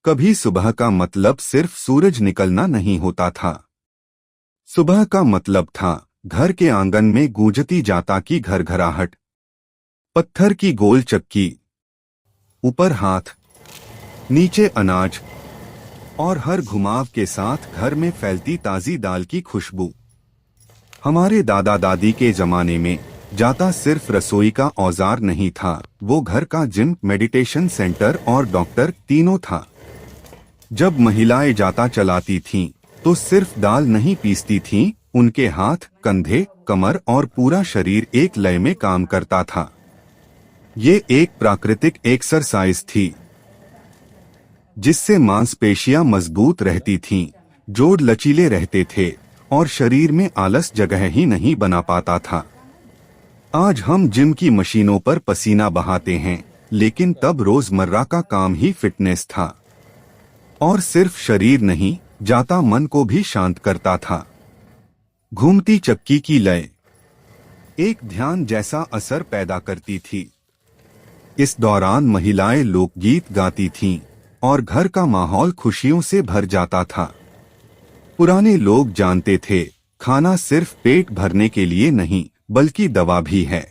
कभी सुबह का मतलब सिर्फ सूरज निकलना नहीं होता था। सुबह का मतलब था घर के आंगन में गूंजती जाता की घरघराहट, पत्थर की गोल चक्की, ऊपर हाथ नीचे अनाज, और हर घुमाव के साथ घर में फैलती ताजी दाल की खुशबू। हमारे दादा दादी के जमाने में जाता सिर्फ रसोई का औजार नहीं था, वो घर का जिम, मेडिटेशन सेंटर और डॉक्टर तीनों था। जब महिलाएं जाता चलाती थीं, तो सिर्फ दाल नहीं पीसती थीं, उनके हाथ, कंधे, कमर और पूरा शरीर एक लय में काम करता था। ये एक प्राकृतिक एक्सरसाइज थी, जिससे मांसपेशियां मजबूत रहती थीं, जोड़ लचीले रहते थे और शरीर में आलस जगह ही नहीं बना पाता था। आज हम जिम की मशीनों पर पसीना बहाते हैं, लेकिन तब रोजमर्रा का काम ही फिटनेस था। और सिर्फ शरीर नहीं, जाता मन को भी शांत करता था। घूमती चक्की की लय एक ध्यान जैसा असर पैदा करती थी। इस दौरान महिलाएं लोकगीत गाती थीं और घर का माहौल खुशियों से भर जाता था। पुराने लोग जानते थे, खाना सिर्फ पेट भरने के लिए नहीं, बल्कि दवा भी है।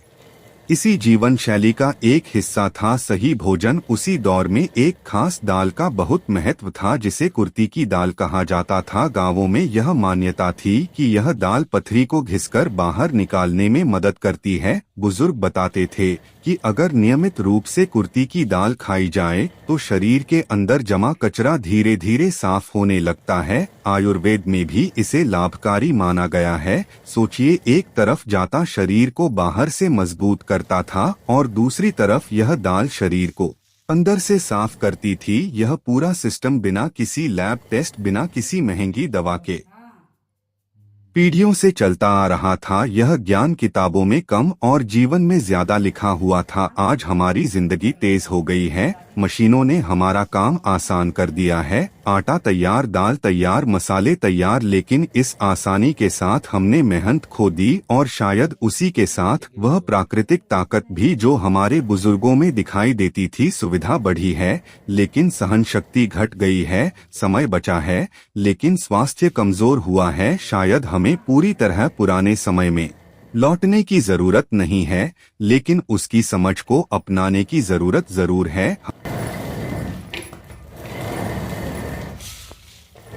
इसी जीवन शैली का एक हिस्सा था सही भोजन। उसी दौर में एक खास दाल का बहुत महत्व था, जिसे कुर्ती की दाल कहा जाता था। गांवों में यह मान्यता थी कि यह दाल पथरी को घिसकर बाहर निकालने में मदद करती है। बुजुर्ग बताते थे कि अगर नियमित रूप से कुर्ती की दाल खाई जाए तो शरीर के अंदर जमा कचरा धीरे धीरे साफ होने लगता है। आयुर्वेद में भी इसे लाभकारी माना गया है। सोचिए, एक तरफ जाता शरीर को बाहर से मजबूत करता था और दूसरी तरफ यह दाल शरीर को अंदर से साफ करती थी। यह पूरा सिस्टम बिना किसी लैब टेस्ट, बिना किसी महंगी दवा के पीढ़ियों से चलता आ रहा था। यह ज्ञान किताबों में कम और जीवन में ज्यादा लिखा हुआ था। आज हमारी जिंदगी तेज हो गई है, मशीनों ने हमारा काम आसान कर दिया है। आटा तैयार, दाल तैयार, मसाले तैयार, लेकिन इस आसानी के साथ हमने मेहनत खो दी और शायद उसी के साथ वह प्राकृतिक ताकत भी जो हमारे बुजुर्गों में दिखाई देती थी। सुविधा बढ़ी है, लेकिन सहन शक्ति घट गई है। समय बचा है, लेकिन स्वास्थ्य कमजोर हुआ है। शायद हमें पूरी तरह पुराने समय में लौटने की जरूरत नहीं है, लेकिन उसकी समझ को अपनाने की जरूरत जरूर है।